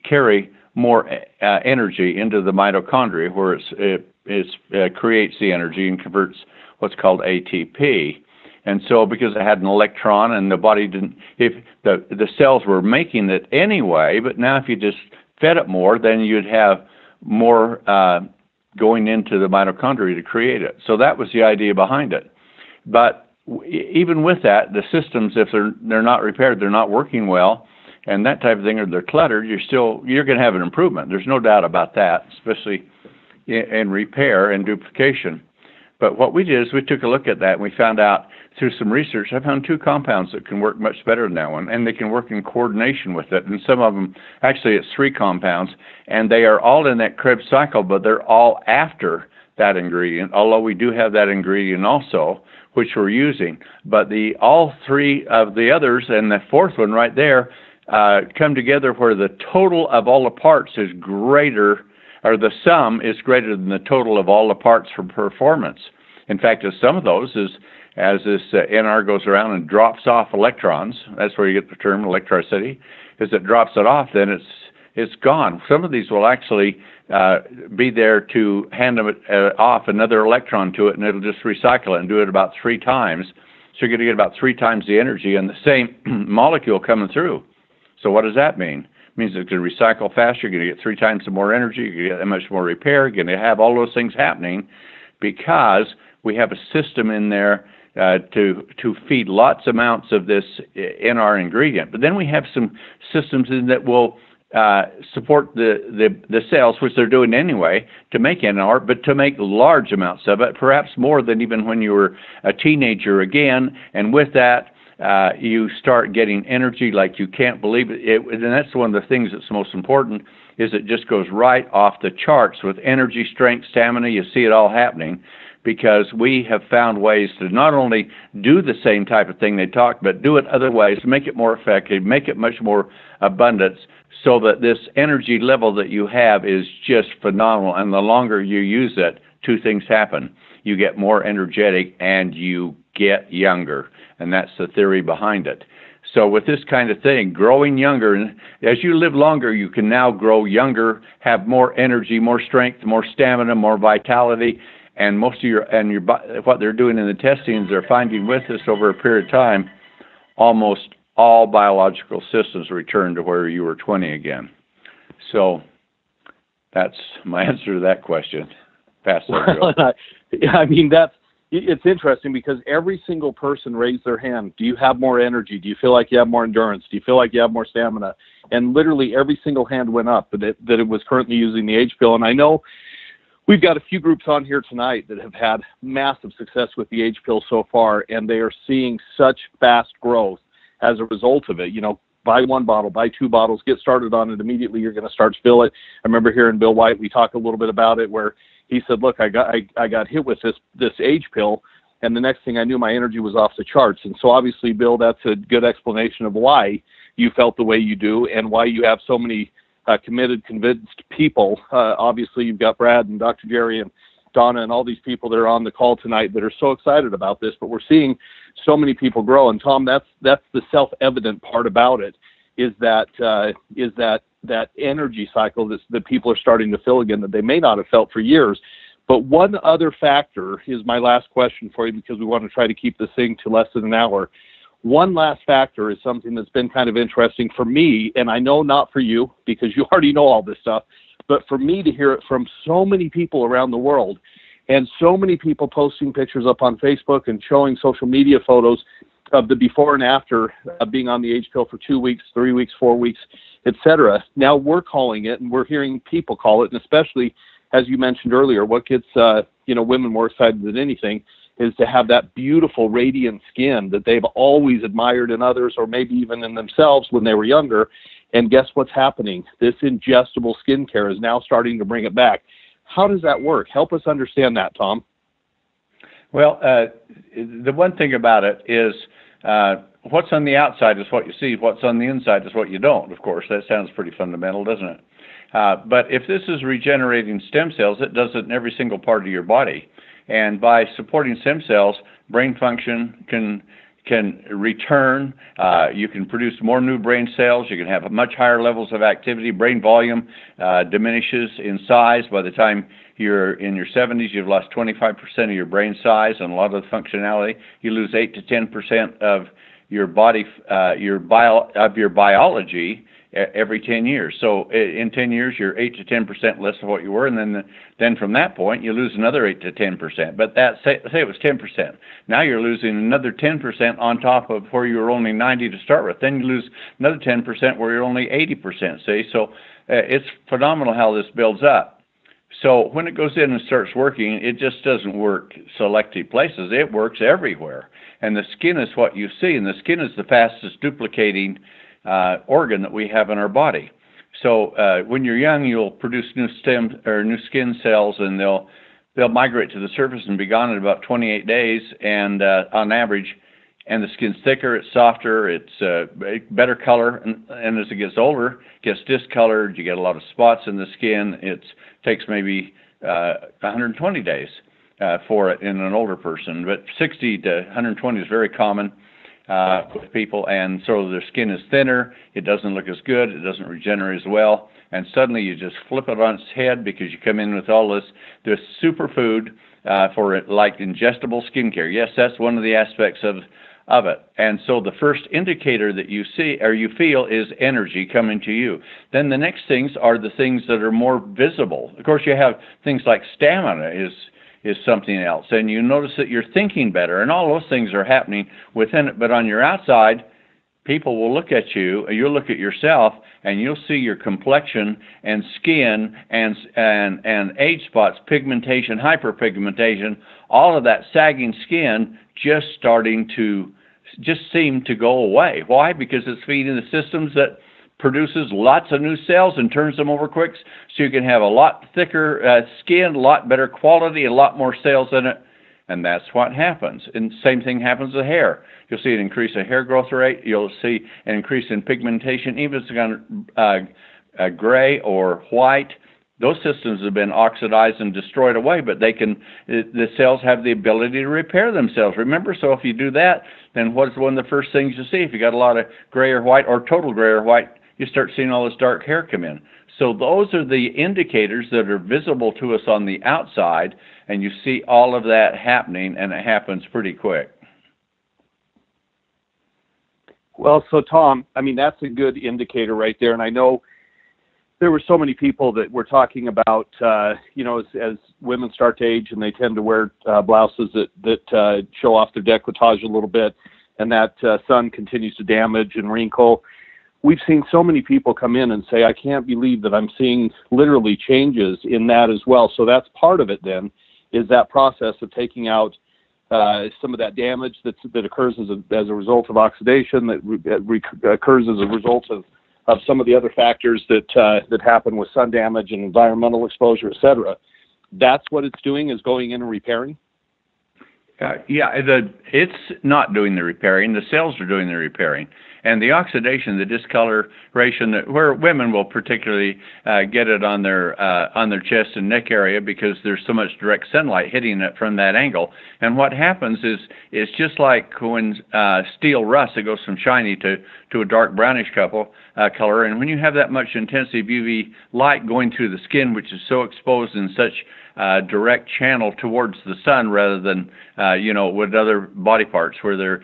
carry more energy into the mitochondria, where it creates the energy and converts what's called ATP. And so, because it had an electron, and the body didn't, if the cells were making it anyway, but now if you just fed it more, then you'd have more going into the mitochondria to create it. So that was the idea behind it. But even with that, the systems, if they're not repaired, they're not working well, and that type of thing, or they're cluttered, you're going to have an improvement. There's no doubt about that, especially in repair and duplication. But what we did is we took a look at that, and we found out through some research, I found 2 compounds that can work much better than that one, and they can work in coordination with it. And some of them, actually it's 3 compounds, and they are all in that Krebs cycle, but they're all after that ingredient, although we do have that ingredient also, which we're using. But all 3 of the others, and the 4th one right there, come together where the total of all the parts is greater, or the sum is greater than the total of all the parts for performance. In fact, some of those as this NR goes around and drops off electrons, that's where you get the term electricity, as it drops it off, then it's gone. Some of these will actually be there to hand them off another electron to it, and it'll just recycle it and do it about 3 times. So you're going to get about 3 times the energy in the same molecule coming through. So what does that mean? It means it's going to recycle faster, you're going to get 3 times the more energy, you're going to get that much more repair, you're going to have all those things happening because we have a system in there to feed lots amounts of this NR ingredient. But then we have some systems in that will support the cells, which they're doing anyway, to make NR, but to make large amounts of it, perhaps more than even when you were a teenager again. And with that, you start getting energy like you can't believe it. And that's one of the things that's most important, is it just goes right off the charts with energy, strength, stamina. You see it all happening because we have found ways to not only do the same type of thing they talk, but do it other ways, make it more effective, make it much more abundant, so that this energy level that you have is just phenomenal. And the longer you use it, 2 things happen. You get more energetic and you get younger. And that's the theory behind it. So with this kind of thing, growing younger, and as you live longer, you can now grow younger, have more energy, more strength, more stamina, more vitality. And most of what they're doing in the testing is they're finding with this over a period of time, almost all biological systems return to where you were 20 again. So that's my answer to that question. Pass that. I mean, it's interesting because every single person raised their hand. Do you have more energy? Do you feel like you have more endurance? Do you feel like you have more stamina? And literally every single hand went up that it was currently using the H pill. And I know we've got a few groups on here tonight that have had massive success with the H pill so far, and they are seeing such fast growth as a result of it. You know, buy 1 bottle, buy 2 bottles, get started on it immediately. You're going to start to feel it. I remember hearing Bill White, we talked a little bit about it, where he said, look, I got hit with this H pill, and the next thing I knew, my energy was off the charts. And so obviously, Bill, that's a good explanation of why you felt the way you do and why you have so many committed, convinced people. Obviously, you've got Brad and Dr. Jerry and Donna and all these people that are on the call tonight that are so excited about this, but we're seeing so many people grow. And Tom, that's the self-evident part about it, is that energy cycle that people are starting to feel again that they may not have felt for years. But one other factor is my last question for you, because we want to try to keep this thing to less than an hour. One last factor is something that's been kind of interesting for me, and I know not for you because you already know all this stuff, but for me to hear it from so many people around the world, and so many people posting pictures up on Facebook and showing social media photos of the before and after of being on the H pill for 2 weeks, 3 weeks, 4 weeks, etc. Now we're calling it, and we're hearing people call it, and especially, as you mentioned earlier, what gets women more excited than anything is to have that beautiful, radiant skin that they've always admired in others or maybe even in themselves when they were younger. And guess what's happening? This ingestible skincare is now starting to bring it back. How does that work? Help us understand that, Tom. Well, the one thing about it is what's on the outside is what you see. What's on the inside is what you don't, of course. That sounds pretty fundamental, doesn't it? But if this is regenerating stem cells, it does it in every single part of your body. And by supporting stem cells, brain function can return. You can produce more new brain cells. You can have much higher levels of activity. Brain volume diminishes in size. By the time you're in your 70s, you've lost 25% of your brain size and a lot of the functionality. You lose 8 to 10% of your body, your biology every 10 years. So in 10 years, you're 8 to 10% less of what you were, and then from that point, you lose another 8 to 10%. But say it was 10%. Now you're losing another 10% on top of where you were only 90 to start with. Then you lose another 10% where you're only 80%. See, so it's phenomenal how this builds up. So when it goes in and starts working, it just doesn't work selective places. It works everywhere. And the skin is what you see, and the skin is the fastest duplicating organ that we have in our body. So when you're young, you'll produce new skin cells, and they'll migrate to the surface and be gone in about 28 days. And on average, and the skin's thicker, it's softer, it's better color, and as it gets older, it gets discolored. You get a lot of spots in the skin. It takes maybe 120 days for it in an older person, but 60 to 120 is very common with people, and so their skin is thinner, it doesn't look as good, it doesn't regenerate as well, and suddenly you just flip it on its head because you come in with all this superfood for it, like ingestible skincare. Yes, that's one of the aspects of it. And so the first indicator that you see or you feel is energy coming to you. Then the next things are the things that are more visible. Of course, you have things like stamina is something else, and you notice that you're thinking better, and all those things are happening within it. But on your outside, people will look at you, or you'll look at yourself, and you'll see your complexion and skin and age spots, pigmentation, hyperpigmentation, all of that sagging skin just starting to just seem to go away. Why? Because it's feeding the systems that produces lots of new cells and turns them over quick, so you can have a lot thicker skin, a lot better quality, a lot more cells in it, and that's what happens. And same thing happens with hair. You'll see an increase in hair growth rate. You'll see an increase in pigmentation, even if it's gone gray or white. Those systems have been oxidized and destroyed away, but the cells have the ability to repair themselves. Remember, so if you do that, then what's one of the first things you see? If you got a lot of gray or white or total gray or white, you start seeing all this dark hair come in. So those are the indicators that are visible to us on the outside, and you see all of that happening, and it happens pretty quick. Well, so Tom, I mean, that's a good indicator right there. And I know there were so many people that were talking about, as women start to age and they tend to wear blouses that show off their décolletage a little bit, and that sun continues to damage and wrinkle. We've seen so many people come in and say, I can't believe that I'm seeing literally changes in that as well. So that's part of it then, is that process of taking out some of that damage that occurs as a result of oxidation, that occurs as a result of some of the other factors that happen with sun damage and environmental exposure, et cetera. That's what it's doing, is going in and repairing? It's not doing the repairing. The cells are doing the repairing. And the oxidation, the discoloration, where women will particularly get it on their chest and neck area because there's so much direct sunlight hitting it from that angle. And what happens is it's just like when steel rusts, it goes from shiny to a dark brownish color. And when you have that much intensive UV light going through the skin, which is so exposed in such direct channel towards the sun rather than, with other body parts where they're,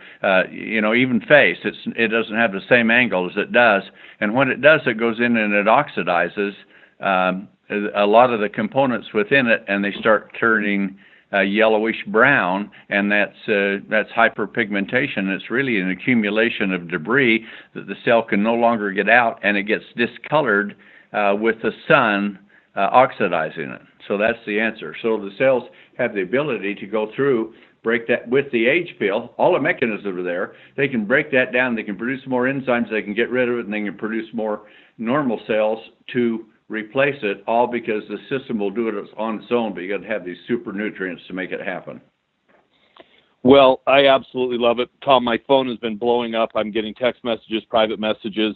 even face, it doesn't have the same angle as it does. And when it does, it goes in and it oxidizes a lot of the components within it, and they start turning yellowish brown, and that's hyperpigmentation. It's really an accumulation of debris that the cell can no longer get out, and it gets discolored with the sun oxidizing it. So that's the answer. So the cells have the ability to go through, break that with the age pill. All the mechanisms are there. They can break that down. They can produce more enzymes. They can get rid of it, and they can produce more normal cells to replace it, all because the system will do it on its own, but you got to have these super nutrients to make it happen. Well, I absolutely love it. Tom, my phone has been blowing up. I'm getting text messages, private messages,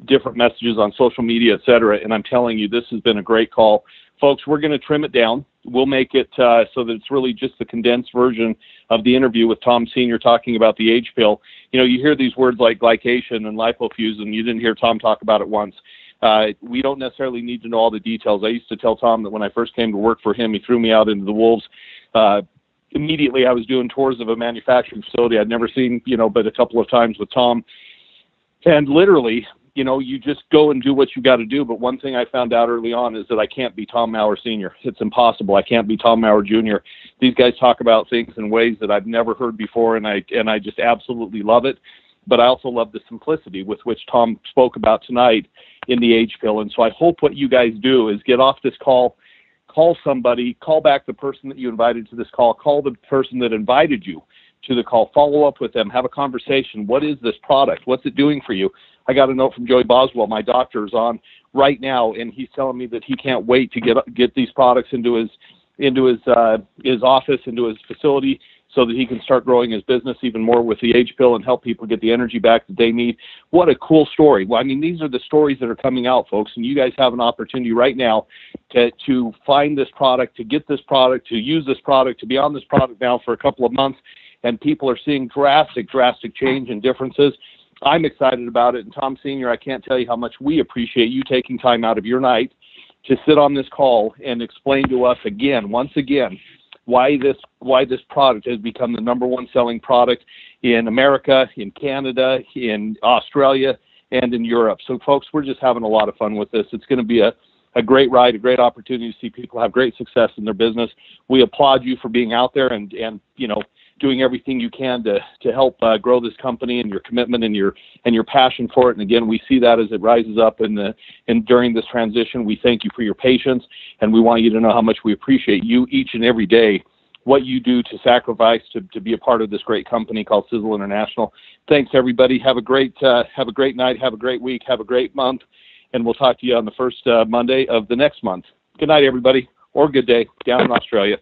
different messages on social media, et cetera. And I'm telling you, this has been a great call. Folks, we're going to trim it down. We'll make it so that it's really just the condensed version of the interview with Tom Sr. talking about the age pill. You hear these words like glycation and lipofusion. You didn't hear Tom talk about it once. We don't necessarily need to know all the details. I used to tell Tom that when I first came to work for him, he threw me out into the wolves. Immediately, I was doing tours of a manufacturing facility I'd never seen, but a couple of times with Tom. And literally, you just go and do what you got to do. But one thing I found out early on is that I can't be Tom Maurer Sr. It's impossible. I can't be Tom Maurer Jr. These guys talk about things in ways that I've never heard before, and I just absolutely love it. But I also love the simplicity with which Tom spoke about tonight in the age pill. And so I hope what you guys do is get off this call, call somebody, call back the person that you invited to this call, call the person that invited you to the call, follow up with them, have a conversation. What is this product? What's it doing for you? I got a note from Joey Boswell. My doctor is on right now, and he's telling me that he can't wait to get these products into his office, into his facility, so that he can start growing his business even more with the age pill and help people get the energy back that they need. What a cool story. Well, these are the stories that are coming out, folks, and you guys have an opportunity right now to find this product, to get this product, to use this product, to be on this product now for a couple of months, and people are seeing drastic change and differences. I'm excited about it, and Tom Sr., I can't tell you how much we appreciate you taking time out of your night to sit on this call and explain to us once again, why this product has become the number one selling product in America, in Canada, in Australia, and in Europe. So, folks, we're just having a lot of fun with this. It's going to be a great ride, a great opportunity to see people have great success in their business. We applaud you for being out there and doing everything you can to help grow this company, and your commitment and your passion for it. And again, we see that as it rises up and during this transition. We thank you for your patience, and we want you to know how much we appreciate you each and every day, what you do to sacrifice to be a part of this great company called Sisel International. Thanks, everybody. Have a great night. Have a great week. Have a great month. And we'll talk to you on the first Monday of the next month. Good night, everybody, or good day down in Australia.